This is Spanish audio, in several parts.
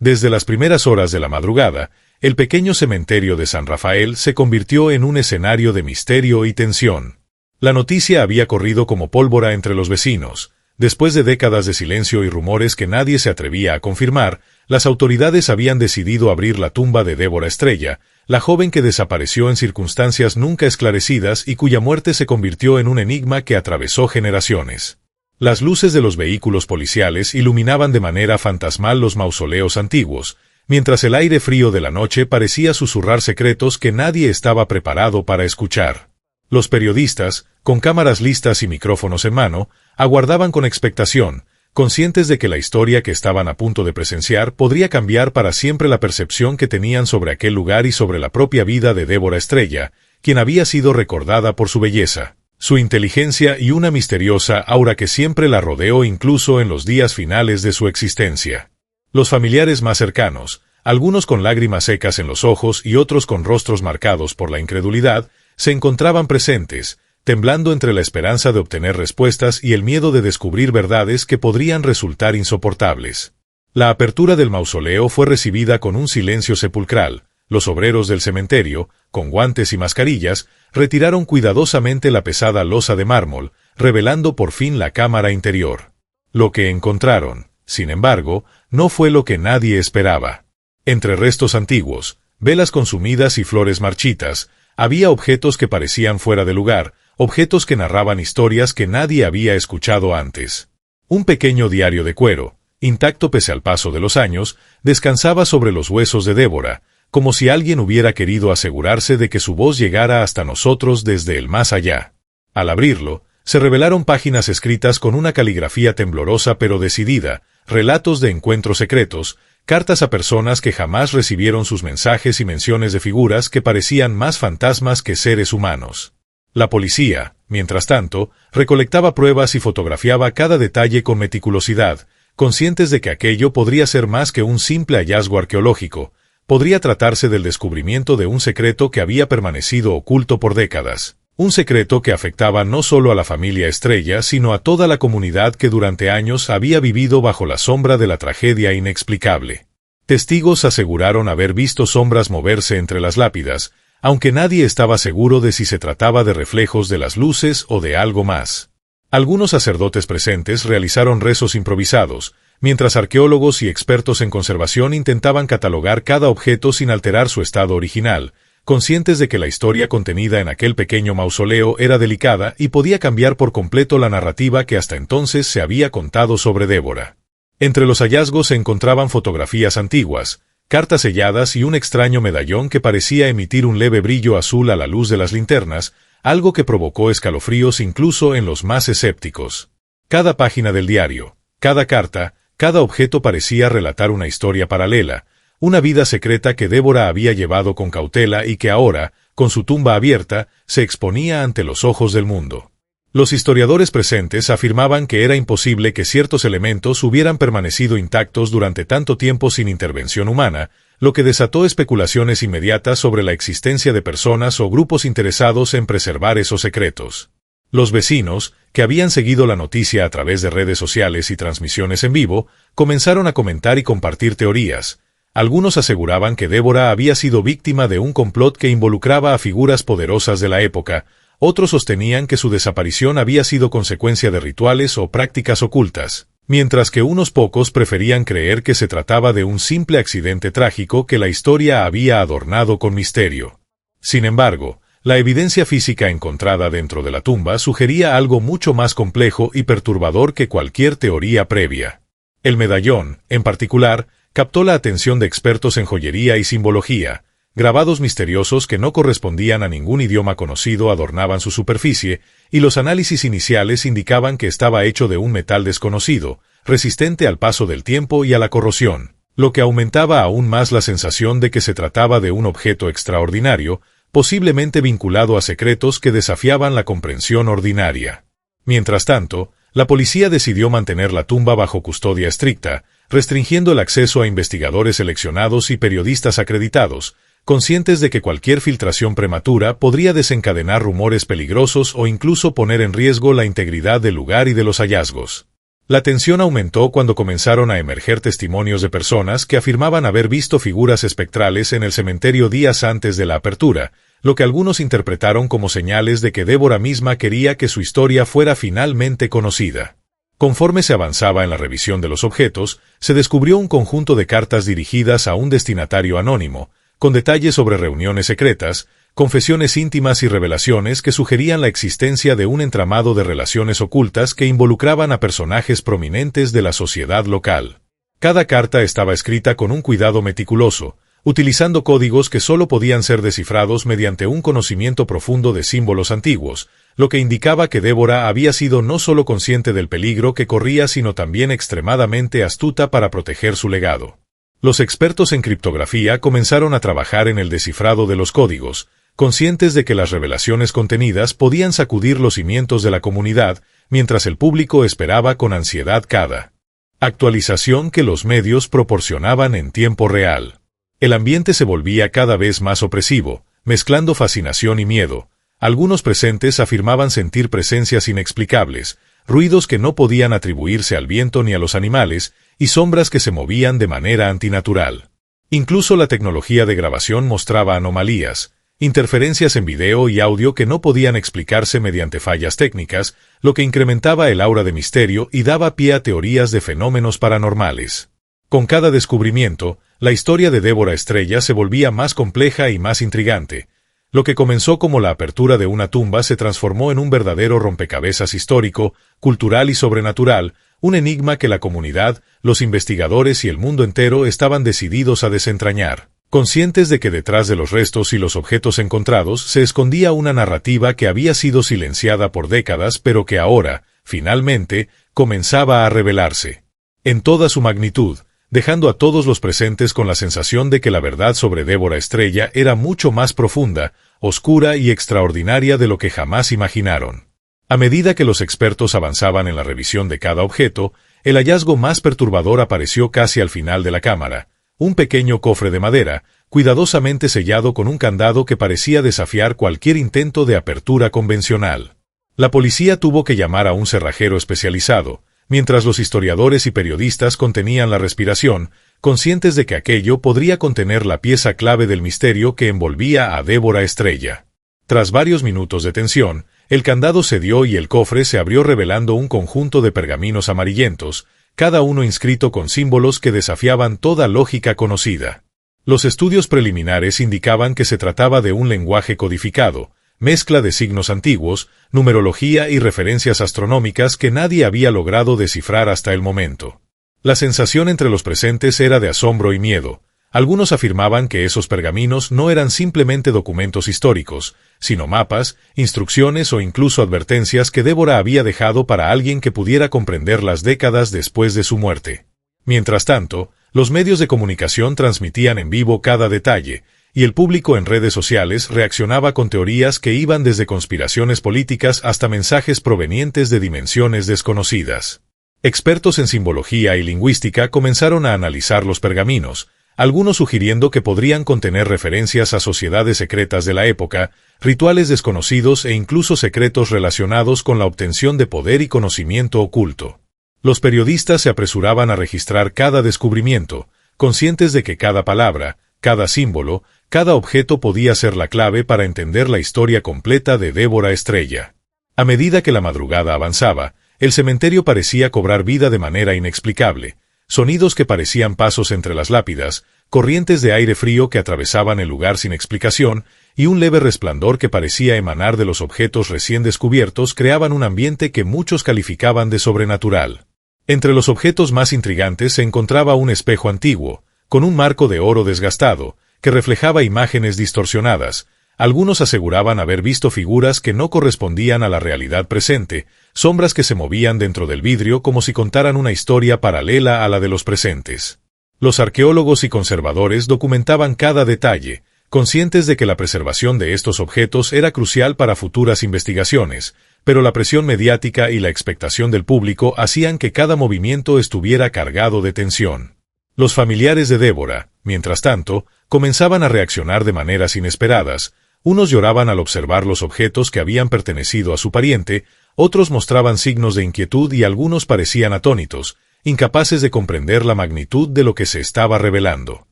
Desde las primeras horas de la madrugada, el pequeño cementerio de San Rafael se convirtió en un escenario de misterio y tensión. La noticia había corrido como pólvora entre los vecinos. Después de décadas de silencio y rumores que nadie se atrevía a confirmar, las autoridades habían decidido abrir la tumba de Débora Estrella, la joven que desapareció en circunstancias nunca esclarecidas y cuya muerte se convirtió en un enigma que atravesó generaciones. Las luces de los vehículos policiales iluminaban de manera fantasmal los mausoleos antiguos, mientras el aire frío de la noche parecía susurrar secretos que nadie estaba preparado para escuchar. Los periodistas, con cámaras listas y micrófonos en mano, aguardaban con expectación, conscientes de que la historia que estaban a punto de presenciar podría cambiar para siempre la percepción que tenían sobre aquel lugar y sobre la propia vida de Débora Estrella, quien había sido recordada por su belleza, su inteligencia y una misteriosa aura que siempre la rodeó incluso en los días finales de su existencia. Los familiares más cercanos, algunos con lágrimas secas en los ojos y otros con rostros marcados por la incredulidad, se encontraban presentes, temblando entre la esperanza de obtener respuestas y el miedo de descubrir verdades que podrían resultar insoportables. La apertura del mausoleo fue recibida con un silencio sepulcral. Los obreros del cementerio, con guantes y mascarillas, retiraron cuidadosamente la pesada losa de mármol, revelando por fin la cámara interior. Lo que encontraron, sin embargo, no fue lo que nadie esperaba. Entre restos antiguos, velas consumidas y flores marchitas, había objetos que parecían fuera de lugar, objetos que narraban historias que nadie había escuchado antes. Un pequeño diario de cuero, intacto pese al paso de los años, descansaba sobre los huesos de Débora, como si alguien hubiera querido asegurarse de que su voz llegara hasta nosotros desde el más allá. Al abrirlo, se revelaron páginas escritas con una caligrafía temblorosa pero decidida, relatos de encuentros secretos, cartas a personas que jamás recibieron sus mensajes y menciones de figuras que parecían más fantasmas que seres humanos. La policía, mientras tanto, recolectaba pruebas y fotografiaba cada detalle con meticulosidad, conscientes de que aquello podría ser más que un simple hallazgo arqueológico, podría tratarse del descubrimiento de un secreto que había permanecido oculto por décadas. Un secreto que afectaba no solo a la familia Estrella, sino a toda la comunidad que durante años había vivido bajo la sombra de la tragedia inexplicable. Testigos aseguraron haber visto sombras moverse entre las lápidas, aunque nadie estaba seguro de si se trataba de reflejos de las luces o de algo más. Algunos sacerdotes presentes realizaron rezos improvisados, mientras arqueólogos y expertos en conservación intentaban catalogar cada objeto sin alterar su estado original, conscientes de que la historia contenida en aquel pequeño mausoleo era delicada y podía cambiar por completo la narrativa que hasta entonces se había contado sobre Débora. Entre los hallazgos se encontraban fotografías antiguas, cartas selladas y un extraño medallón que parecía emitir un leve brillo azul a la luz de las linternas, algo que provocó escalofríos incluso en los más escépticos. Cada página del diario, cada carta, cada objeto parecía relatar una historia paralela, una vida secreta que Débora había llevado con cautela y que ahora, con su tumba abierta, se exponía ante los ojos del mundo. Los historiadores presentes afirmaban que era imposible que ciertos elementos hubieran permanecido intactos durante tanto tiempo sin intervención humana, lo que desató especulaciones inmediatas sobre la existencia de personas o grupos interesados en preservar esos secretos. Los vecinos, que habían seguido la noticia a través de redes sociales y transmisiones en vivo, comenzaron a comentar y compartir teorías. Algunos aseguraban que Débora había sido víctima de un complot que involucraba a figuras poderosas de la época, otros sostenían que su desaparición había sido consecuencia de rituales o prácticas ocultas, mientras que unos pocos preferían creer que se trataba de un simple accidente trágico que la historia había adornado con misterio. Sin embargo, la evidencia física encontrada dentro de la tumba sugería algo mucho más complejo y perturbador que cualquier teoría previa. El medallón, en particular, captó la atención de expertos en joyería y simbología. Grabados misteriosos que no correspondían a ningún idioma conocido adornaban su superficie, y los análisis iniciales indicaban que estaba hecho de un metal desconocido, resistente al paso del tiempo y a la corrosión, lo que aumentaba aún más la sensación de que se trataba de un objeto extraordinario, posiblemente vinculado a secretos que desafiaban la comprensión ordinaria. Mientras tanto, la policía decidió mantener la tumba bajo custodia estricta, restringiendo el acceso a investigadores seleccionados y periodistas acreditados, conscientes de que cualquier filtración prematura podría desencadenar rumores peligrosos o incluso poner en riesgo la integridad del lugar y de los hallazgos. La tensión aumentó cuando comenzaron a emerger testimonios de personas que afirmaban haber visto figuras espectrales en el cementerio días antes de la apertura, lo que algunos interpretaron como señales de que Débora misma quería que su historia fuera finalmente conocida. Conforme se avanzaba en la revisión de los objetos, se descubrió un conjunto de cartas dirigidas a un destinatario anónimo, con detalles sobre reuniones secretas, confesiones íntimas y revelaciones que sugerían la existencia de un entramado de relaciones ocultas que involucraban a personajes prominentes de la sociedad local. Cada carta estaba escrita con un cuidado meticuloso, utilizando códigos que solo podían ser descifrados mediante un conocimiento profundo de símbolos antiguos, lo que indicaba que Débora había sido no solo consciente del peligro que corría, sino también extremadamente astuta para proteger su legado. Los expertos en criptografía comenzaron a trabajar en el descifrado de los códigos, conscientes de que las revelaciones contenidas podían sacudir los cimientos de la comunidad, mientras el público esperaba con ansiedad cada actualización que los medios proporcionaban en tiempo real. El ambiente se volvía cada vez más opresivo, mezclando fascinación y miedo. Algunos presentes afirmaban sentir presencias inexplicables, ruidos que no podían atribuirse al viento ni a los animales, y sombras que se movían de manera antinatural. Incluso la tecnología de grabación mostraba anomalías, interferencias en video y audio que no podían explicarse mediante fallas técnicas, lo que incrementaba el aura de misterio y daba pie a teorías de fenómenos paranormales. Con cada descubrimiento, la historia de Débora Estrella se volvía más compleja y más intrigante. Lo que comenzó como la apertura de una tumba se transformó en un verdadero rompecabezas histórico, cultural y sobrenatural, un enigma que la comunidad, los investigadores y el mundo entero estaban decididos a desentrañar, conscientes de que detrás de los restos y los objetos encontrados se escondía una narrativa que había sido silenciada por décadas pero que ahora, finalmente, comenzaba a revelarse en toda su magnitud, dejando a todos los presentes con la sensación de que la verdad sobre Débora Estrella era mucho más profunda, oscura y extraordinaria de lo que jamás imaginaron. A medida que los expertos avanzaban en la revisión de cada objeto, el hallazgo más perturbador apareció casi al final de la cámara, un pequeño cofre de madera, cuidadosamente sellado con un candado que parecía desafiar cualquier intento de apertura convencional. La policía tuvo que llamar a un cerrajero especializado, mientras los historiadores y periodistas contenían la respiración, conscientes de que aquello podría contener la pieza clave del misterio que envolvía a Débora Estrella. Tras varios minutos de tensión, el candado cedió y el cofre se abrió revelando un conjunto de pergaminos amarillentos, cada uno inscrito con símbolos que desafiaban toda lógica conocida. Los estudios preliminares indicaban que se trataba de un lenguaje codificado, mezcla de signos antiguos, numerología y referencias astronómicas que nadie había logrado descifrar hasta el momento. La sensación entre los presentes era de asombro y miedo. Algunos afirmaban que esos pergaminos no eran simplemente documentos históricos, sino mapas, instrucciones o incluso advertencias que Débora había dejado para alguien que pudiera comprenderlas décadas después de su muerte. Mientras tanto, los medios de comunicación transmitían en vivo cada detalle, y el público en redes sociales reaccionaba con teorías que iban desde conspiraciones políticas hasta mensajes provenientes de dimensiones desconocidas. Expertos en simbología y lingüística comenzaron a analizar los pergaminos, algunos sugiriendo que podrían contener referencias a sociedades secretas de la época, rituales desconocidos e incluso secretos relacionados con la obtención de poder y conocimiento oculto. Los periodistas se apresuraban a registrar cada descubrimiento, conscientes de que cada palabra, cada símbolo, cada objeto podía ser la clave para entender la historia completa de Débora Estrella. A medida que la madrugada avanzaba, el cementerio parecía cobrar vida de manera inexplicable. Sonidos que parecían pasos entre las lápidas, corrientes de aire frío que atravesaban el lugar sin explicación, y un leve resplandor que parecía emanar de los objetos recién descubiertos creaban un ambiente que muchos calificaban de sobrenatural. Entre los objetos más intrigantes se encontraba un espejo antiguo, con un marco de oro desgastado, que reflejaba imágenes distorsionadas. Algunos aseguraban haber visto figuras que no correspondían a la realidad presente, sombras que se movían dentro del vidrio como si contaran una historia paralela a la de los presentes. Los arqueólogos y conservadores documentaban cada detalle, conscientes de que la preservación de estos objetos era crucial para futuras investigaciones, pero la presión mediática y la expectación del público hacían que cada movimiento estuviera cargado de tensión. Los familiares de Débora, mientras tanto, comenzaban a reaccionar de maneras inesperadas. Unos lloraban al observar los objetos que habían pertenecido a su pariente, otros mostraban signos de inquietud y algunos parecían atónitos, incapaces de comprender la magnitud de lo que se estaba revelando.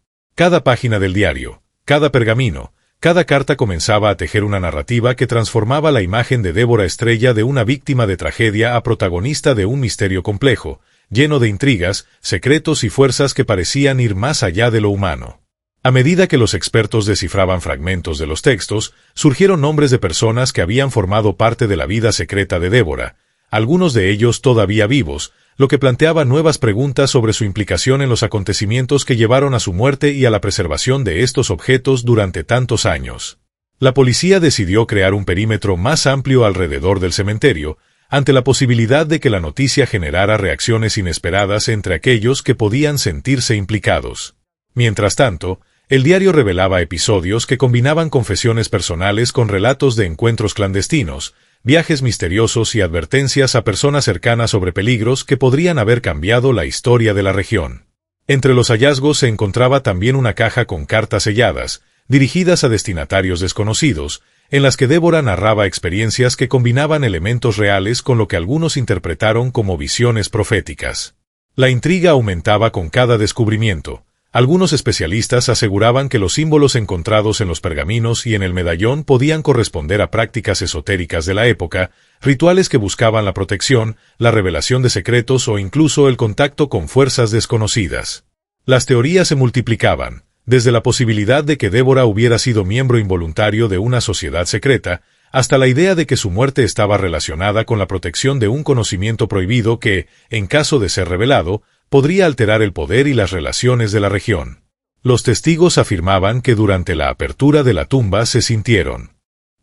Cada página del diario, cada pergamino, cada carta comenzaba a tejer una narrativa que transformaba la imagen de Débora Estrella de una víctima de tragedia a protagonista de un misterio complejo, lleno de intrigas, secretos y fuerzas que parecían ir más allá de lo humano. A medida que los expertos descifraban fragmentos de los textos, surgieron nombres de personas que habían formado parte de la vida secreta de Débora, algunos de ellos todavía vivos, lo que planteaba nuevas preguntas sobre su implicación en los acontecimientos que llevaron a su muerte y a la preservación de estos objetos durante tantos años. La policía decidió crear un perímetro más amplio alrededor del cementerio, ante la posibilidad de que la noticia generara reacciones inesperadas entre aquellos que podían sentirse implicados. Mientras tanto, el diario revelaba episodios que combinaban confesiones personales con relatos de encuentros clandestinos, viajes misteriosos y advertencias a personas cercanas sobre peligros que podrían haber cambiado la historia de la región. Entre los hallazgos se encontraba también una caja con cartas selladas, dirigidas a destinatarios desconocidos, en las que Débora narraba experiencias que combinaban elementos reales con lo que algunos interpretaron como visiones proféticas. La intriga aumentaba con cada descubrimiento. Algunos especialistas aseguraban que los símbolos encontrados en los pergaminos y en el medallón podían corresponder a prácticas esotéricas de la época, rituales que buscaban la protección, la revelación de secretos o incluso el contacto con fuerzas desconocidas. Las teorías se multiplicaban, desde la posibilidad de que Débora hubiera sido miembro involuntario de una sociedad secreta, hasta la idea de que su muerte estaba relacionada con la protección de un conocimiento prohibido que, en caso de ser revelado, podría alterar el poder y las relaciones de la región. Los testigos afirmaban que durante la apertura de la tumba se sintieron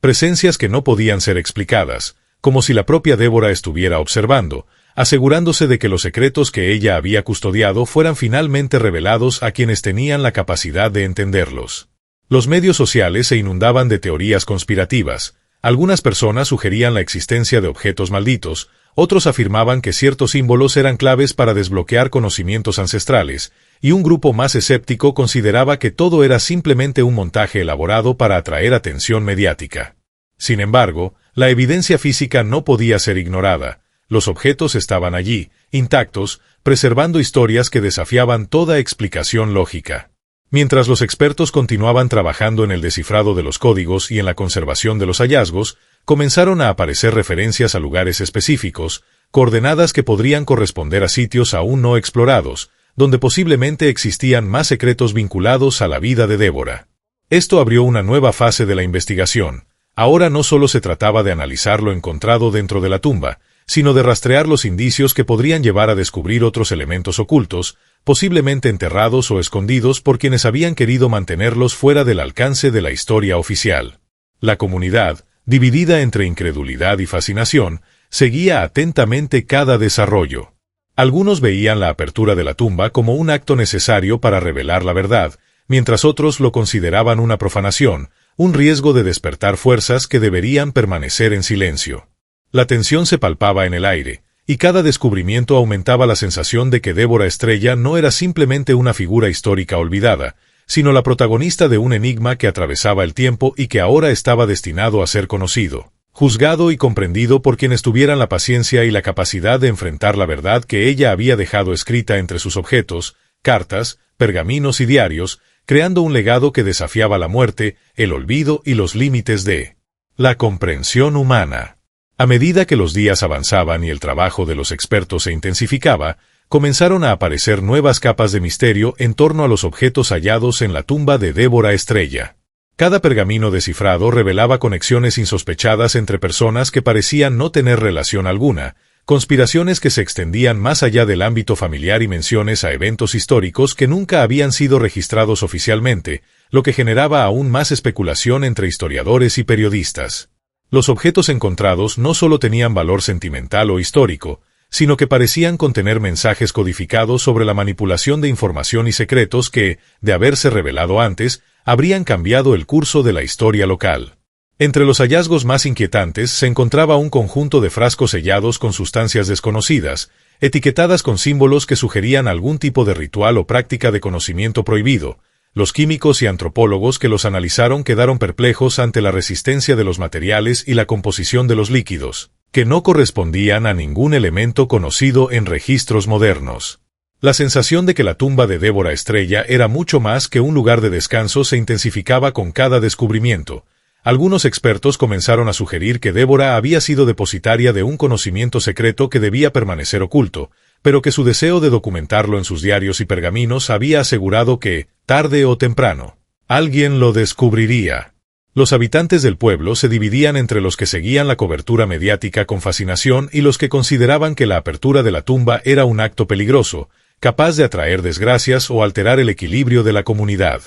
presencias que no podían ser explicadas, como si la propia Débora estuviera observando, asegurándose de que los secretos que ella había custodiado fueran finalmente revelados a quienes tenían la capacidad de entenderlos. Los medios sociales se inundaban de teorías conspirativas. Algunas personas sugerían la existencia de objetos malditos, otros afirmaban que ciertos símbolos eran claves para desbloquear conocimientos ancestrales, y un grupo más escéptico consideraba que todo era simplemente un montaje elaborado para atraer atención mediática. Sin embargo, la evidencia física no podía ser ignorada. Los objetos estaban allí, intactos, preservando historias que desafiaban toda explicación lógica. Mientras los expertos continuaban trabajando en el descifrado de los códigos y en la conservación de los hallazgos, comenzaron a aparecer referencias a lugares específicos, coordenadas que podrían corresponder a sitios aún no explorados, donde posiblemente existían más secretos vinculados a la vida de Débora. Esto abrió una nueva fase de la investigación. Ahora no solo se trataba de analizar lo encontrado dentro de la tumba, sino de rastrear los indicios que podrían llevar a descubrir otros elementos ocultos, posiblemente enterrados o escondidos por quienes habían querido mantenerlos fuera del alcance de la historia oficial. La comunidad, dividida entre incredulidad y fascinación, seguía atentamente cada desarrollo. Algunos veían la apertura de la tumba como un acto necesario para revelar la verdad, mientras otros lo consideraban una profanación, un riesgo de despertar fuerzas que deberían permanecer en silencio. La tensión se palpaba en el aire, y cada descubrimiento aumentaba la sensación de que Débora Estrella no era simplemente una figura histórica olvidada, sino la protagonista de un enigma que atravesaba el tiempo y que ahora estaba destinado a ser conocido, juzgado y comprendido por quienes tuvieran la paciencia y la capacidad de enfrentar la verdad que ella había dejado escrita entre sus objetos, cartas, pergaminos y diarios, creando un legado que desafiaba la muerte, el olvido y los límites de la comprensión humana. A medida que los días avanzaban y el trabajo de los expertos se intensificaba, comenzaron a aparecer nuevas capas de misterio en torno a los objetos hallados en la tumba de Débora Estrella. Cada pergamino descifrado revelaba conexiones insospechadas entre personas que parecían no tener relación alguna, conspiraciones que se extendían más allá del ámbito familiar y menciones a eventos históricos que nunca habían sido registrados oficialmente, lo que generaba aún más especulación entre historiadores y periodistas. Los objetos encontrados no solo tenían valor sentimental o histórico, sino que parecían contener mensajes codificados sobre la manipulación de información y secretos que, de haberse revelado antes, habrían cambiado el curso de la historia local. Entre los hallazgos más inquietantes se encontraba un conjunto de frascos sellados con sustancias desconocidas, etiquetadas con símbolos que sugerían algún tipo de ritual o práctica de conocimiento prohibido. Los químicos y antropólogos que los analizaron quedaron perplejos ante la resistencia de los materiales y la composición de los líquidos. que no correspondían a ningún elemento conocido en registros modernos. La sensación de que la tumba de Débora Estrella era mucho más que un lugar de descanso se intensificaba con cada descubrimiento. Algunos expertos comenzaron a sugerir que Débora había sido depositaria de un conocimiento secreto que debía permanecer oculto, pero que su deseo de documentarlo en sus diarios y pergaminos había asegurado que, tarde o temprano, alguien lo descubriría. Los habitantes del pueblo se dividían entre los que seguían la cobertura mediática con fascinación y los que consideraban que la apertura de la tumba era un acto peligroso, capaz de atraer desgracias o alterar el equilibrio de la comunidad.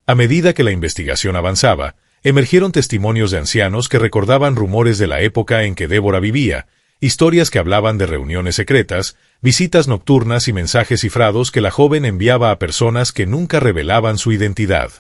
A medida que la investigación avanzaba, emergieron testimonios de ancianos que recordaban rumores de la época en que Débora vivía, historias que hablaban de reuniones secretas, visitas nocturnas y mensajes cifrados que la joven enviaba a personas que nunca revelaban su identidad.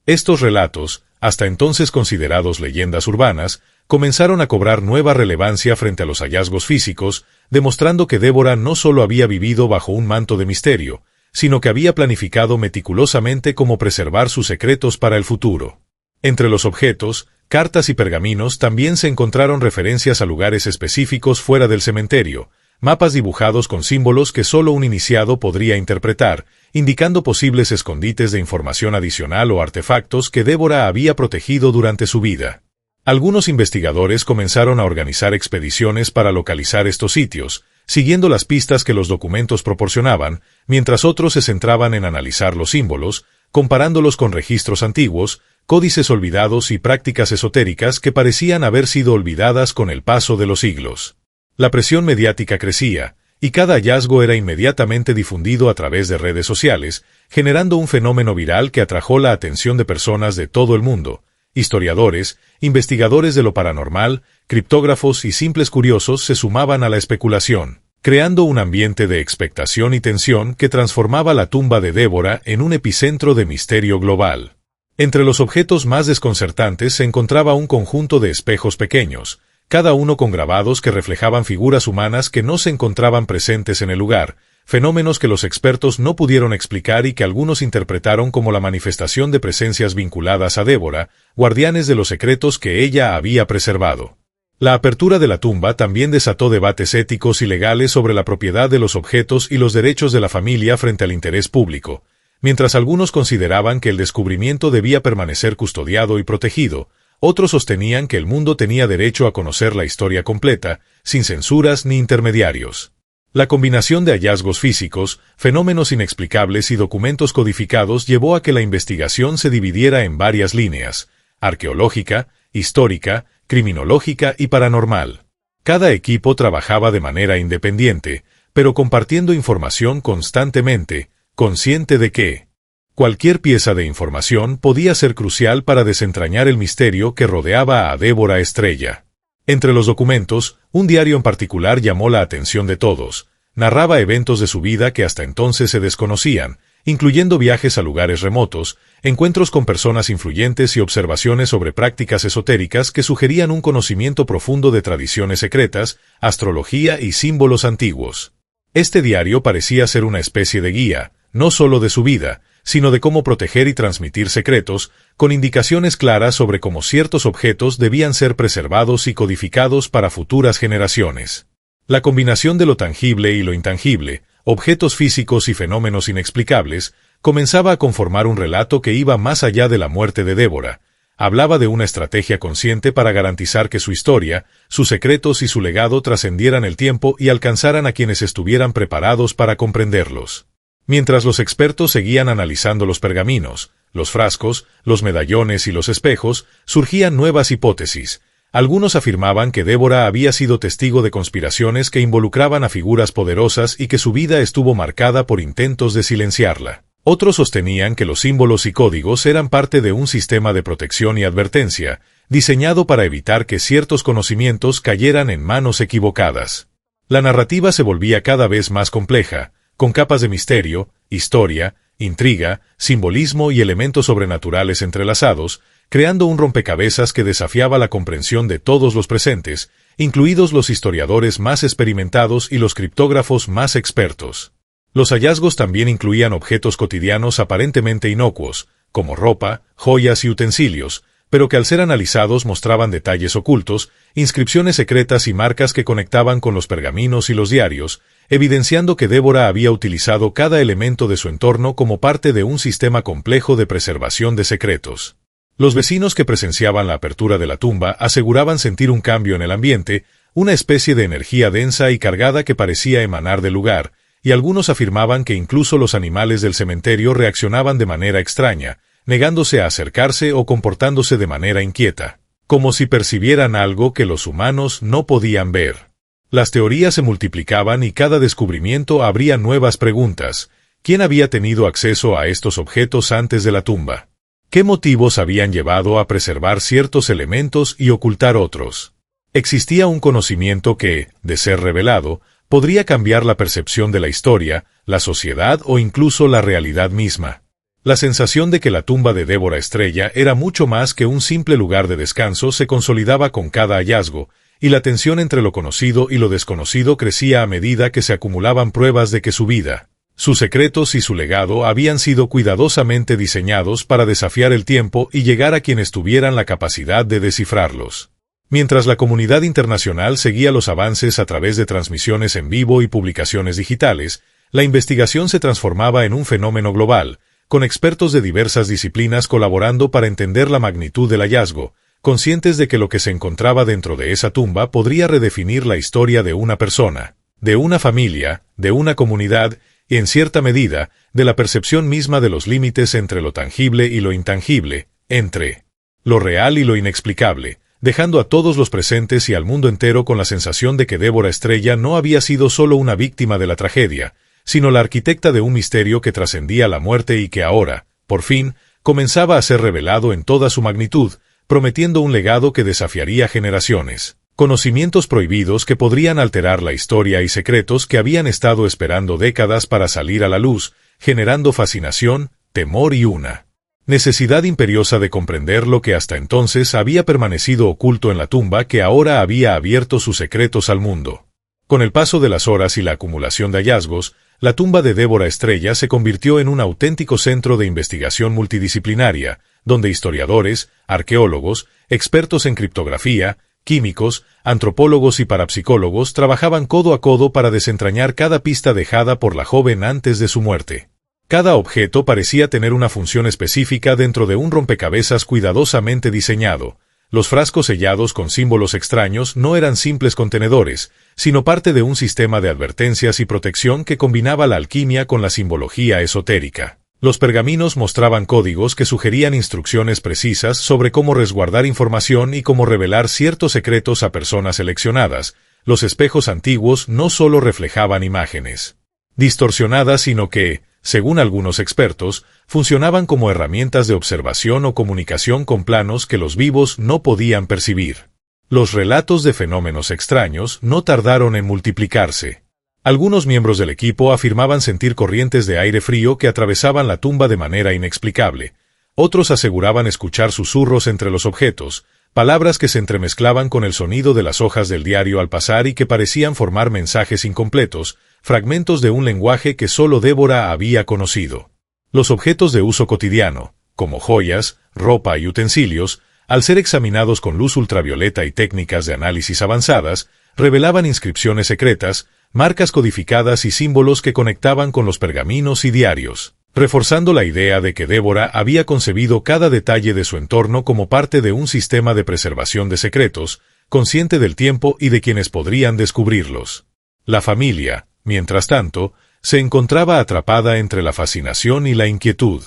Estos relatos, hasta entonces considerados leyendas urbanas, comenzaron a cobrar nueva relevancia frente a los hallazgos físicos, demostrando que Débora no solo había vivido bajo un manto de misterio, sino que había planificado meticulosamente cómo preservar sus secretos para el futuro. Entre los objetos, cartas y pergaminos también se encontraron referencias a lugares específicos fuera del cementerio, mapas dibujados con símbolos que solo un iniciado podría interpretar, indicando posibles escondites de información adicional o artefactos que Débora había protegido durante su vida. Algunos investigadores comenzaron a organizar expediciones para localizar estos sitios, siguiendo las pistas que los documentos proporcionaban, mientras otros se centraban en analizar los símbolos, comparándolos con registros antiguos, códices olvidados y prácticas esotéricas que parecían haber sido olvidadas con el paso de los siglos. La presión mediática crecía, y cada hallazgo era inmediatamente difundido a través de redes sociales, generando un fenómeno viral que atrajo la atención de personas de todo el mundo. Historiadores, investigadores de lo paranormal, criptógrafos y simples curiosos se sumaban a la especulación, creando un ambiente de expectación y tensión que transformaba la tumba de Débora en un epicentro de misterio global. Entre los objetos más desconcertantes se encontraba un conjunto de espejos pequeños, cada uno con grabados que reflejaban figuras humanas que no se encontraban presentes en el lugar, fenómenos que los expertos no pudieron explicar y que algunos interpretaron como la manifestación de presencias vinculadas a Débora, guardianes de los secretos que ella había preservado. La apertura de la tumba también desató debates éticos y legales sobre la propiedad de los objetos y los derechos de la familia frente al interés público. Mientras algunos consideraban que el descubrimiento debía permanecer custodiado y protegido, otros sostenían que el mundo tenía derecho a conocer la historia completa, sin censuras ni intermediarios. La combinación de hallazgos físicos, fenómenos inexplicables y documentos codificados llevó a que la investigación se dividiera en varias líneas: arqueológica, histórica, criminológica y paranormal. Cada equipo trabajaba de manera independiente, pero compartiendo información constantemente, consciente de que cualquier pieza de información podía ser crucial para desentrañar el misterio que rodeaba a Débora Estrella. Entre los documentos, un diario en particular llamó la atención de todos. Narraba eventos de su vida que hasta entonces se desconocían, incluyendo viajes a lugares remotos, encuentros con personas influyentes y observaciones sobre prácticas esotéricas que sugerían un conocimiento profundo de tradiciones secretas, astrología y símbolos antiguos. Este diario parecía ser una especie de guía, no solo de su vida, sino de cómo proteger y transmitir secretos, con indicaciones claras sobre cómo ciertos objetos debían ser preservados y codificados para futuras generaciones. La combinación de lo tangible y lo intangible, objetos físicos y fenómenos inexplicables, comenzaba a conformar un relato que iba más allá de la muerte de Débora. Hablaba de una estrategia consciente para garantizar que su historia, sus secretos y su legado trascendieran el tiempo y alcanzaran a quienes estuvieran preparados para comprenderlos. Mientras los expertos seguían analizando los pergaminos, los frascos, los medallones y los espejos, surgían nuevas hipótesis. Algunos afirmaban que Débora había sido testigo de conspiraciones que involucraban a figuras poderosas y que su vida estuvo marcada por intentos de silenciarla. Otros sostenían que los símbolos y códigos eran parte de un sistema de protección y advertencia, diseñado para evitar que ciertos conocimientos cayeran en manos equivocadas. La narrativa se volvía cada vez más compleja, con capas de misterio, historia, intriga, simbolismo y elementos sobrenaturales entrelazados, creando un rompecabezas que desafiaba la comprensión de todos los presentes, incluidos los historiadores más experimentados y los criptógrafos más expertos. Los hallazgos también incluían objetos cotidianos aparentemente inocuos, como ropa, joyas y utensilios, pero que al ser analizados mostraban detalles ocultos, inscripciones secretas y marcas que conectaban con los pergaminos y los diarios, evidenciando que Débora había utilizado cada elemento de su entorno como parte de un sistema complejo de preservación de secretos. Los vecinos que presenciaban la apertura de la tumba aseguraban sentir un cambio en el ambiente, una especie de energía densa y cargada que parecía emanar del lugar, y algunos afirmaban que incluso los animales del cementerio reaccionaban de manera extraña, negándose a acercarse o comportándose de manera inquieta, como si percibieran algo que los humanos no podían ver. Las teorías se multiplicaban y cada descubrimiento abría nuevas preguntas. ¿Quién había tenido acceso a estos objetos antes de la tumba? ¿Qué motivos habían llevado a preservar ciertos elementos y ocultar otros? Existía un conocimiento que, de ser revelado, podría cambiar la percepción de la historia, la sociedad o incluso la realidad misma. La sensación de que la tumba de Débora Estrella era mucho más que un simple lugar de descanso se consolidaba con cada hallazgo, y la tensión entre lo conocido y lo desconocido crecía a medida que se acumulaban pruebas de que su vida, sus secretos y su legado habían sido cuidadosamente diseñados para desafiar el tiempo y llegar a quienes tuvieran la capacidad de descifrarlos. Mientras la comunidad internacional seguía los avances a través de transmisiones en vivo y publicaciones digitales, la investigación se transformaba en un fenómeno global, con expertos de diversas disciplinas colaborando para entender la magnitud del hallazgo, conscientes de que lo que se encontraba dentro de esa tumba podría redefinir la historia de una persona, de una familia, de una comunidad, y en cierta medida, de la percepción misma de los límites entre lo tangible y lo intangible, entre lo real y lo inexplicable, dejando a todos los presentes y al mundo entero con la sensación de que Débora Estrella no había sido solo una víctima de la tragedia, sino la arquitecta de un misterio que trascendía la muerte y que ahora, por fin, comenzaba a ser revelado en toda su magnitud, prometiendo un legado que desafiaría generaciones. Conocimientos prohibidos que podrían alterar la historia y secretos que habían estado esperando décadas para salir a la luz, generando fascinación, temor y una necesidad imperiosa de comprender lo que hasta entonces había permanecido oculto en la tumba que ahora había abierto sus secretos al mundo. Con el paso de las horas y la acumulación de hallazgos, la tumba de Débora Estrella se convirtió en un auténtico centro de investigación multidisciplinaria, donde historiadores, arqueólogos, expertos en criptografía, químicos, antropólogos y parapsicólogos trabajaban codo a codo para desentrañar cada pista dejada por la joven antes de su muerte. Cada objeto parecía tener una función específica dentro de un rompecabezas cuidadosamente diseñado. Los frascos sellados con símbolos extraños no eran simples contenedores, sino parte de un sistema de advertencias y protección que combinaba la alquimia con la simbología esotérica. Los pergaminos mostraban códigos que sugerían instrucciones precisas sobre cómo resguardar información y cómo revelar ciertos secretos a personas seleccionadas. Los espejos antiguos no solo reflejaban imágenes distorsionadas, sino que, según algunos expertos, funcionaban como herramientas de observación o comunicación con planos que los vivos no podían percibir. Los relatos de fenómenos extraños no tardaron en multiplicarse. Algunos miembros del equipo afirmaban sentir corrientes de aire frío que atravesaban la tumba de manera inexplicable. Otros aseguraban escuchar susurros entre los objetos, palabras que se entremezclaban con el sonido de las hojas del diario al pasar y que parecían formar mensajes incompletos, fragmentos de un lenguaje que solo Débora había conocido. Los objetos de uso cotidiano, como joyas, ropa y utensilios, al ser examinados con luz ultravioleta y técnicas de análisis avanzadas, revelaban inscripciones secretas, marcas codificadas y símbolos que conectaban con los pergaminos y diarios, reforzando la idea de que Débora había concebido cada detalle de su entorno como parte de un sistema de preservación de secretos, consciente del tiempo y de quienes podrían descubrirlos. La familia, mientras tanto, se encontraba atrapada entre la fascinación y la inquietud.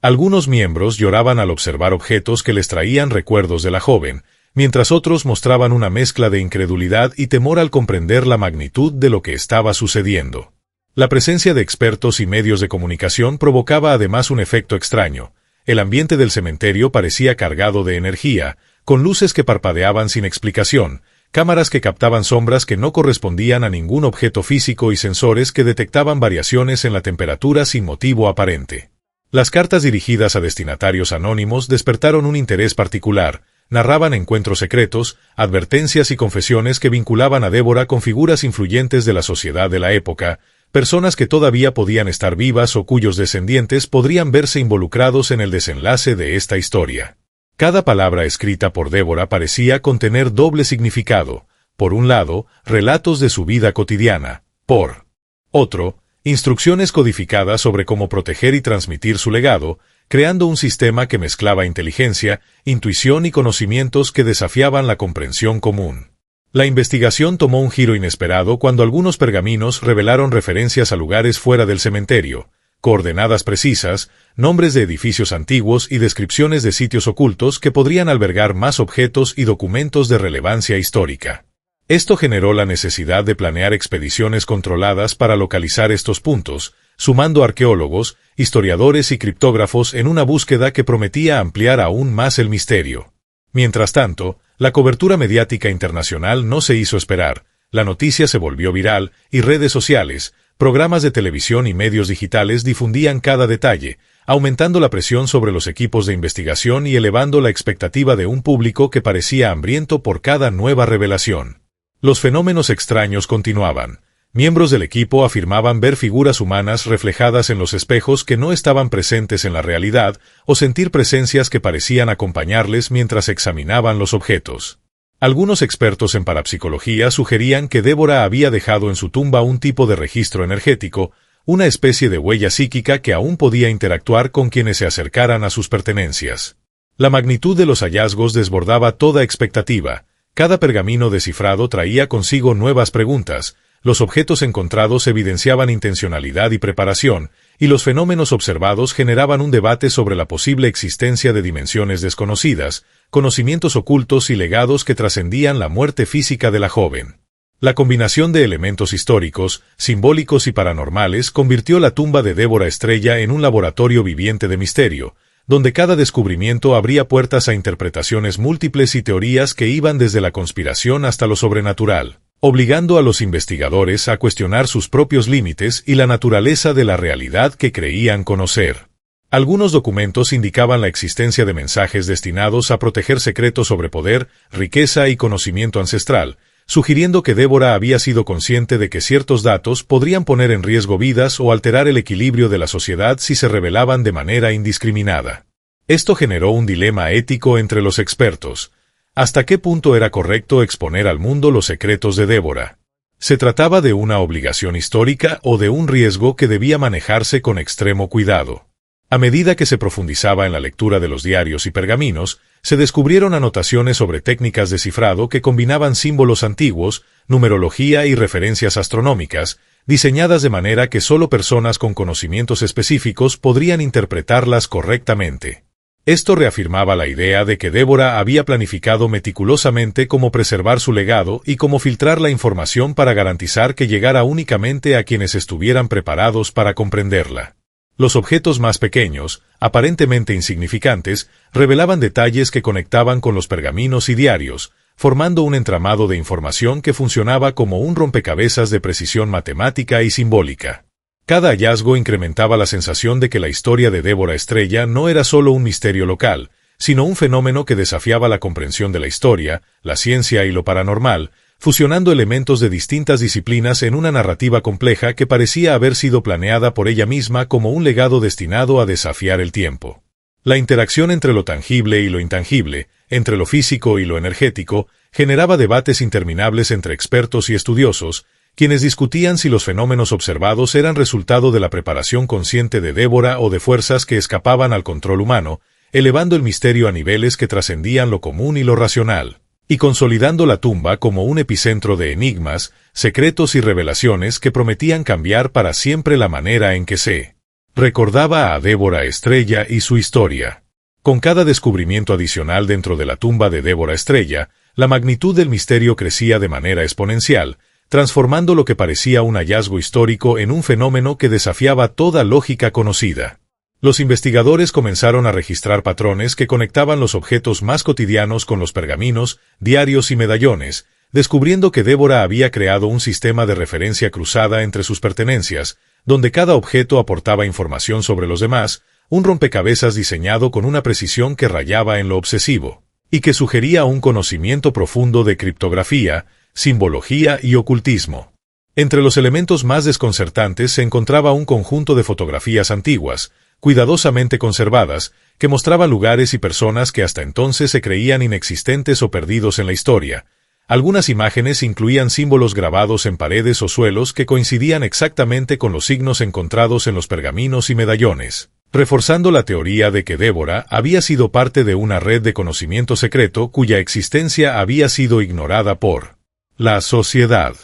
Algunos miembros lloraban al observar objetos que les traían recuerdos de la joven, mientras otros mostraban una mezcla de incredulidad y temor al comprender la magnitud de lo que estaba sucediendo. La presencia de expertos y medios de comunicación provocaba además un efecto extraño. El ambiente del cementerio parecía cargado de energía, con luces que parpadeaban sin explicación, cámaras que captaban sombras que no correspondían a ningún objeto físico y sensores que detectaban variaciones en la temperatura sin motivo aparente. Las cartas dirigidas a destinatarios anónimos despertaron un interés particular. Narraban encuentros secretos, advertencias y confesiones que vinculaban a Débora con figuras influyentes de la sociedad de la época, personas que todavía podían estar vivas o cuyos descendientes podrían verse involucrados en el desenlace de esta historia. Cada palabra escrita por Débora parecía contener doble significado. Por un lado, relatos de su vida cotidiana. Por otro, instrucciones codificadas sobre cómo proteger y transmitir su legado, creando un sistema que mezclaba inteligencia, intuición y conocimientos que desafiaban la comprensión común. La investigación tomó un giro inesperado cuando algunos pergaminos revelaron referencias a lugares fuera del cementerio, coordenadas precisas, nombres de edificios antiguos y descripciones de sitios ocultos que podrían albergar más objetos y documentos de relevancia histórica. Esto generó la necesidad de planear expediciones controladas para localizar estos puntos, sumando arqueólogos, historiadores y criptógrafos en una búsqueda que prometía ampliar aún más el misterio. Mientras tanto, la cobertura mediática internacional no se hizo esperar, la noticia se volvió viral y redes sociales, programas de televisión y medios digitales difundían cada detalle, aumentando la presión sobre los equipos de investigación y elevando la expectativa de un público que parecía hambriento por cada nueva revelación. Los fenómenos extraños continuaban. Miembros del equipo afirmaban ver figuras humanas reflejadas en los espejos que no estaban presentes en la realidad o sentir presencias que parecían acompañarles mientras examinaban los objetos. Algunos expertos en parapsicología sugerían que Débora había dejado en su tumba un tipo de registro energético, una especie de huella psíquica que aún podía interactuar con quienes se acercaran a sus pertenencias. La magnitud de los hallazgos desbordaba toda expectativa. Cada pergamino descifrado traía consigo nuevas preguntas, los objetos encontrados evidenciaban intencionalidad y preparación, y los fenómenos observados generaban un debate sobre la posible existencia de dimensiones desconocidas, conocimientos ocultos y legados que trascendían la muerte física de la joven. La combinación de elementos históricos, simbólicos y paranormales convirtió la tumba de Débora Estrella en un laboratorio viviente de misterio, donde cada descubrimiento abría puertas a interpretaciones múltiples y teorías que iban desde la conspiración hasta lo sobrenatural, obligando a los investigadores a cuestionar sus propios límites y la naturaleza de la realidad que creían conocer. Algunos documentos indicaban la existencia de mensajes destinados a proteger secretos sobre poder, riqueza y conocimiento ancestral, sugiriendo que Débora había sido consciente de que ciertos datos podrían poner en riesgo vidas o alterar el equilibrio de la sociedad si se revelaban de manera indiscriminada. Esto generó un dilema ético entre los expertos. ¿Hasta qué punto era correcto exponer al mundo los secretos de Débora? ¿Se trataba de una obligación histórica o de un riesgo que debía manejarse con extremo cuidado? A medida que se profundizaba en la lectura de los diarios y pergaminos, se descubrieron anotaciones sobre técnicas de cifrado que combinaban símbolos antiguos, numerología y referencias astronómicas, diseñadas de manera que solo personas con conocimientos específicos podrían interpretarlas correctamente. Esto reafirmaba la idea de que Débora había planificado meticulosamente cómo preservar su legado y cómo filtrar la información para garantizar que llegara únicamente a quienes estuvieran preparados para comprenderla. Los objetos más pequeños, aparentemente insignificantes, revelaban detalles que conectaban con los pergaminos y diarios, formando un entramado de información que funcionaba como un rompecabezas de precisión matemática y simbólica. Cada hallazgo incrementaba la sensación de que la historia de Débora Estrella no era solo un misterio local, sino un fenómeno que desafiaba la comprensión de la historia, la ciencia y lo paranormal, fusionando elementos de distintas disciplinas en una narrativa compleja que parecía haber sido planeada por ella misma como un legado destinado a desafiar el tiempo. La interacción entre lo tangible y lo intangible, entre lo físico y lo energético, generaba debates interminables entre expertos y estudiosos, quienes discutían si los fenómenos observados eran resultado de la preparación consciente de Débora o de fuerzas que escapaban al control humano, elevando el misterio a niveles que trascendían lo común y lo racional, y consolidando la tumba como un epicentro de enigmas, secretos y revelaciones que prometían cambiar para siempre la manera en que se recordaba a Débora Estrella y su historia. Con cada descubrimiento adicional dentro de la tumba de Débora Estrella, la magnitud del misterio crecía de manera exponencial, transformando lo que parecía un hallazgo histórico en un fenómeno que desafiaba toda lógica conocida. Los investigadores comenzaron a registrar patrones que conectaban los objetos más cotidianos con los pergaminos, diarios y medallones, descubriendo que Débora había creado un sistema de referencia cruzada entre sus pertenencias, donde cada objeto aportaba información sobre los demás, un rompecabezas diseñado con una precisión que rayaba en lo obsesivo, y que sugería un conocimiento profundo de criptografía, simbología y ocultismo. Entre los elementos más desconcertantes se encontraba un conjunto de fotografías antiguas, cuidadosamente conservadas, que mostraban lugares y personas que hasta entonces se creían inexistentes o perdidos en la historia. Algunas imágenes incluían símbolos grabados en paredes o suelos que coincidían exactamente con los signos encontrados en los pergaminos y medallones, reforzando la teoría de que Débora había sido parte de una red de conocimiento secreto cuya existencia había sido ignorada por la sociedad.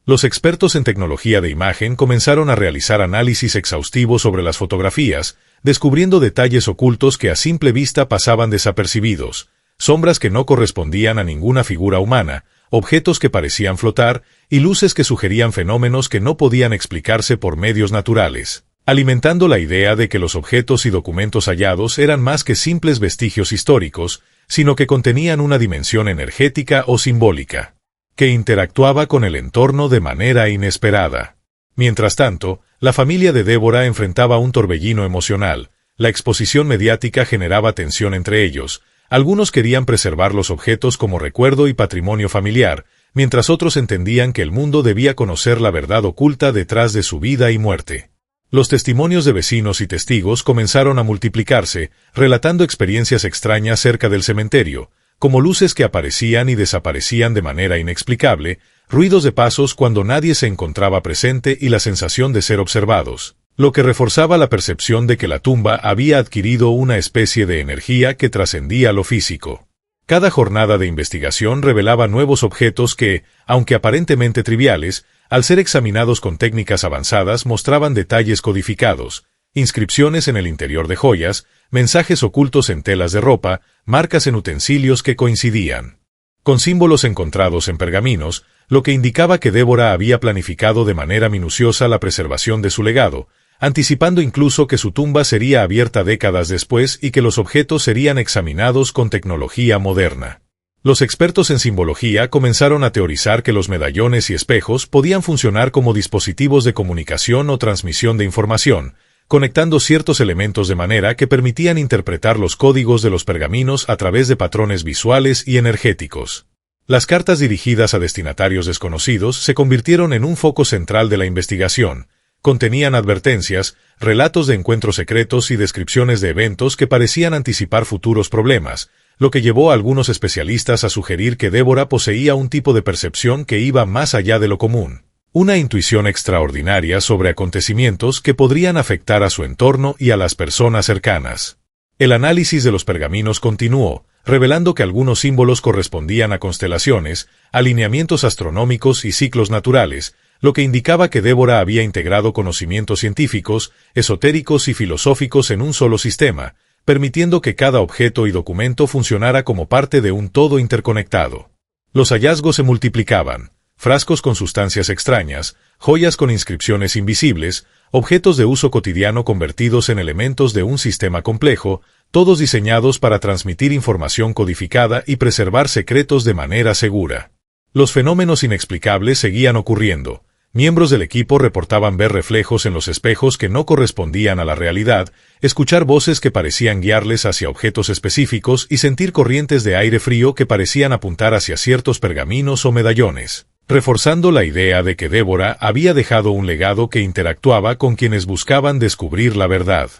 Los expertos en tecnología de imagen comenzaron a realizar análisis exhaustivos sobre las fotografías, descubriendo detalles ocultos que a simple vista pasaban desapercibidos, sombras que no correspondían a ninguna figura humana, objetos que parecían flotar y luces que sugerían fenómenos que no podían explicarse por medios naturales, alimentando la idea de que los objetos y documentos hallados eran más que simples vestigios históricos, sino que contenían una dimensión energética o simbólica, que interactuaba con el entorno de manera inesperada. Mientras tanto, la familia de Débora enfrentaba un torbellino emocional. La exposición mediática generaba tensión entre ellos. Algunos querían preservar los objetos como recuerdo y patrimonio familiar, mientras otros entendían que el mundo debía conocer la verdad oculta detrás de su vida y muerte. Los testimonios de vecinos y testigos comenzaron a multiplicarse, relatando experiencias extrañas cerca del cementerio, como luces que aparecían y desaparecían de manera inexplicable, ruidos de pasos cuando nadie se encontraba presente y la sensación de ser observados, lo que reforzaba la percepción de que la tumba había adquirido una especie de energía que trascendía lo físico. Cada jornada de investigación revelaba nuevos objetos que, aunque aparentemente triviales, al ser examinados con técnicas avanzadas mostraban detalles codificados, inscripciones en el interior de joyas, mensajes ocultos en telas de ropa, marcas en utensilios que coincidían con símbolos encontrados en pergaminos, lo que indicaba que Débora había planificado de manera minuciosa la preservación de su legado, anticipando incluso que su tumba sería abierta décadas después y que los objetos serían examinados con tecnología moderna. Los expertos en simbología comenzaron a teorizar que los medallones y espejos podían funcionar como dispositivos de comunicación o transmisión de información, conectando ciertos elementos de manera que permitían interpretar los códigos de los pergaminos a través de patrones visuales y energéticos. Las cartas dirigidas a destinatarios desconocidos se convirtieron en un foco central de la investigación. Contenían advertencias, relatos de encuentros secretos y descripciones de eventos que parecían anticipar futuros problemas, lo que llevó a algunos especialistas a sugerir que Débora poseía un tipo de percepción que iba más allá de lo común. Una intuición extraordinaria sobre acontecimientos que podrían afectar a su entorno y a las personas cercanas. El análisis de los pergaminos continuó, revelando que algunos símbolos correspondían a constelaciones, alineamientos astronómicos y ciclos naturales, lo que indicaba que Débora había integrado conocimientos científicos, esotéricos y filosóficos en un solo sistema, permitiendo que cada objeto y documento funcionara como parte de un todo interconectado. Los hallazgos se multiplicaban. Frascos con sustancias extrañas, joyas con inscripciones invisibles, objetos de uso cotidiano convertidos en elementos de un sistema complejo, todos diseñados para transmitir información codificada y preservar secretos de manera segura. Los fenómenos inexplicables seguían ocurriendo. Miembros del equipo reportaban ver reflejos en los espejos que no correspondían a la realidad, escuchar voces que parecían guiarles hacia objetos específicos y sentir corrientes de aire frío que parecían apuntar hacia ciertos pergaminos o medallones, reforzando la idea de que Débora había dejado un legado que interactuaba con quienes buscaban descubrir la verdad.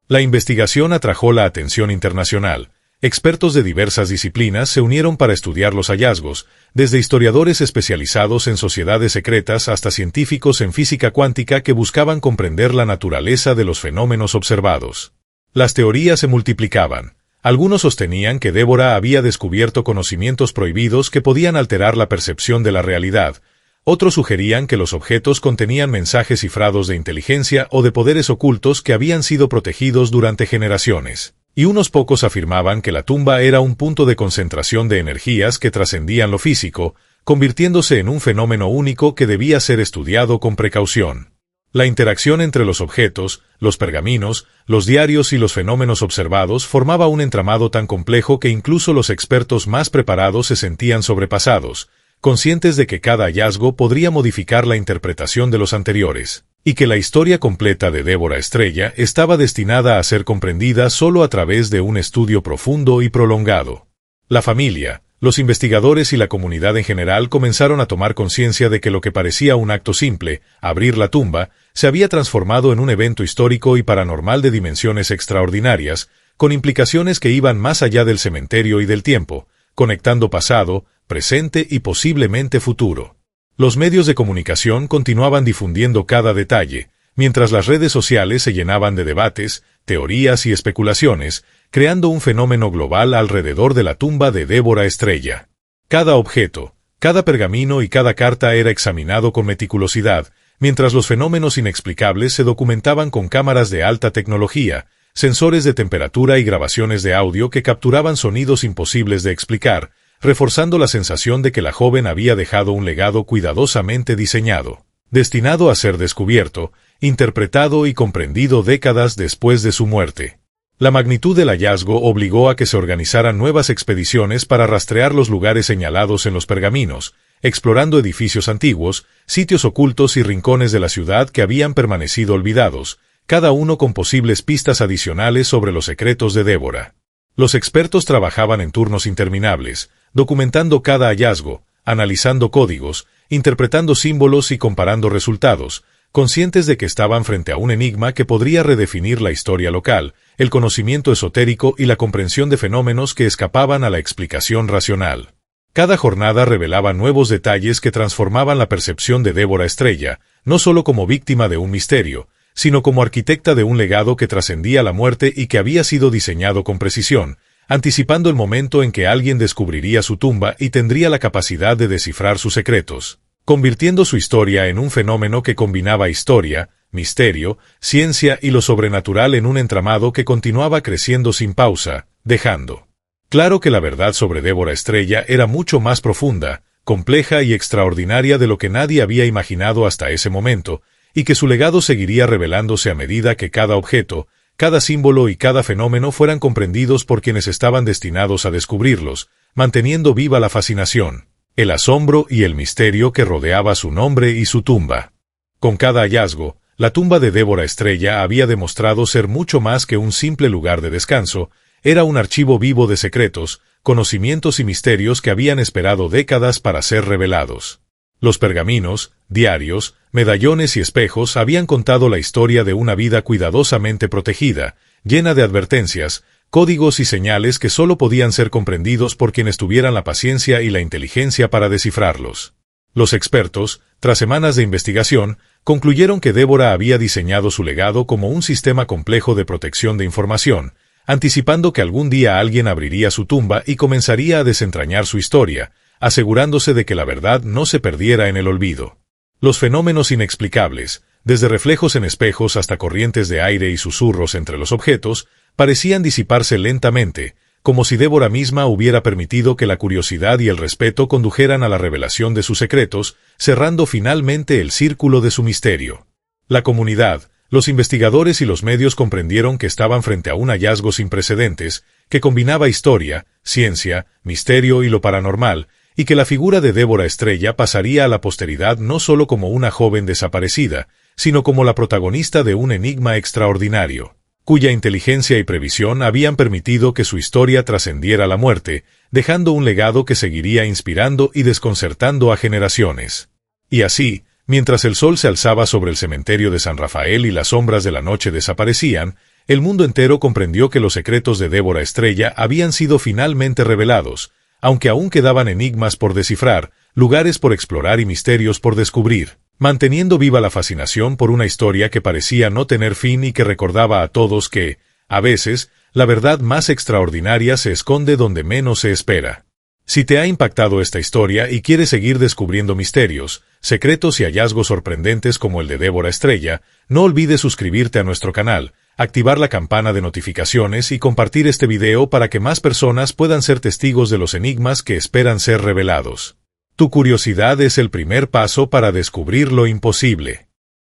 La investigación atrajo la atención internacional. Expertos de diversas disciplinas se unieron para estudiar los hallazgos, desde historiadores especializados en sociedades secretas hasta científicos en física cuántica que buscaban comprender la naturaleza de los fenómenos observados. Las teorías se multiplicaban. Algunos sostenían que Débora había descubierto conocimientos prohibidos que podían alterar la percepción de la realidad. Otros sugerían que los objetos contenían mensajes cifrados de inteligencia o de poderes ocultos que habían sido protegidos durante generaciones. Y unos pocos afirmaban que la tumba era un punto de concentración de energías que trascendían lo físico, convirtiéndose en un fenómeno único que debía ser estudiado con precaución. La interacción entre los objetos, los pergaminos, los diarios y los fenómenos observados formaba un entramado tan complejo que incluso los expertos más preparados se sentían sobrepasados, conscientes de que cada hallazgo podría modificar la interpretación de los anteriores, y que la historia completa de Débora Estrella estaba destinada a ser comprendida solo a través de un estudio profundo y prolongado. La familia, Los investigadores y la comunidad en general comenzaron a tomar conciencia de que lo que parecía un acto simple, abrir la tumba, se había transformado en un evento histórico y paranormal de dimensiones extraordinarias, con implicaciones que iban más allá del cementerio y del tiempo, conectando pasado, presente y posiblemente futuro. Los medios de comunicación continuaban difundiendo cada detalle, mientras las redes sociales se llenaban de debates, teorías y especulaciones, creando un fenómeno global alrededor de la tumba de Débora Estrella. Cada objeto, cada pergamino y cada carta era examinado con meticulosidad, mientras los fenómenos inexplicables se documentaban con cámaras de alta tecnología, sensores de temperatura y grabaciones de audio que capturaban sonidos imposibles de explicar, reforzando la sensación de que la joven había dejado un legado cuidadosamente diseñado, destinado a ser descubierto, interpretado y comprendido décadas después de su muerte. La magnitud del hallazgo obligó a que se organizaran nuevas expediciones para rastrear los lugares señalados en los pergaminos, explorando edificios antiguos, sitios ocultos y rincones de la ciudad que habían permanecido olvidados, cada uno con posibles pistas adicionales sobre los secretos de Débora. Los expertos trabajaban en turnos interminables, documentando cada hallazgo, analizando códigos, interpretando símbolos y comparando resultados, conscientes de que estaban frente a un enigma que podría redefinir la historia local, el conocimiento esotérico y la comprensión de fenómenos que escapaban a la explicación racional. Cada jornada revelaba nuevos detalles que transformaban la percepción de Débora Estrella, no solo como víctima de un misterio, sino como arquitecta de un legado que trascendía la muerte y que había sido diseñado con precisión, anticipando el momento en que alguien descubriría su tumba y tendría la capacidad de descifrar sus secretos, convirtiendo su historia en un fenómeno que combinaba historia, misterio, ciencia y lo sobrenatural en un entramado que continuaba creciendo sin pausa, dejando claro que la verdad sobre Débora Estrella era mucho más profunda, compleja y extraordinaria de lo que nadie había imaginado hasta ese momento, y que su legado seguiría revelándose a medida que cada objeto, cada símbolo y cada fenómeno fueran comprendidos por quienes estaban destinados a descubrirlos, manteniendo viva la fascinación, el asombro y el misterio que rodeaba su nombre y su tumba. Con cada hallazgo, la tumba de Débora Estrella había demostrado ser mucho más que un simple lugar de descanso, era un archivo vivo de secretos, conocimientos y misterios que habían esperado décadas para ser revelados. Los pergaminos, diarios, medallones y espejos habían contado la historia de una vida cuidadosamente protegida, llena de advertencias, códigos y señales que solo podían ser comprendidos por quienes tuvieran la paciencia y la inteligencia para descifrarlos. Los expertos, tras semanas de investigación, concluyeron que Débora había diseñado su legado como un sistema complejo de protección de información, anticipando que algún día alguien abriría su tumba y comenzaría a desentrañar su historia, asegurándose de que la verdad no se perdiera en el olvido. Los fenómenos inexplicables, desde reflejos en espejos hasta corrientes de aire y susurros entre los objetos, parecían disiparse lentamente, como si Débora misma hubiera permitido que la curiosidad y el respeto condujeran a la revelación de sus secretos, cerrando finalmente el círculo de su misterio. La comunidad, los investigadores y los medios comprendieron que estaban frente a un hallazgo sin precedentes, que combinaba historia, ciencia, misterio y lo paranormal, y que la figura de Débora Estrella pasaría a la posteridad no solo como una joven desaparecida, sino como la protagonista de un enigma extraordinario, cuya inteligencia y previsión habían permitido que su historia trascendiera la muerte, dejando un legado que seguiría inspirando y desconcertando a generaciones. Y así, mientras el sol se alzaba sobre el cementerio de San Rafael y las sombras de la noche desaparecían, el mundo entero comprendió que los secretos de Débora Estrella habían sido finalmente revelados, aunque aún quedaban enigmas por descifrar, lugares por explorar y misterios por descubrir, manteniendo viva la fascinación por una historia que parecía no tener fin y que recordaba a todos que, a veces, la verdad más extraordinaria se esconde donde menos se espera. Si te ha impactado esta historia y quieres seguir descubriendo misterios, secretos y hallazgos sorprendentes como el de Débora Estrella, no olvides suscribirte a nuestro canal, activar la campana de notificaciones y compartir este video para que más personas puedan ser testigos de los enigmas que esperan ser revelados. Tu curiosidad es el primer paso para descubrir lo imposible.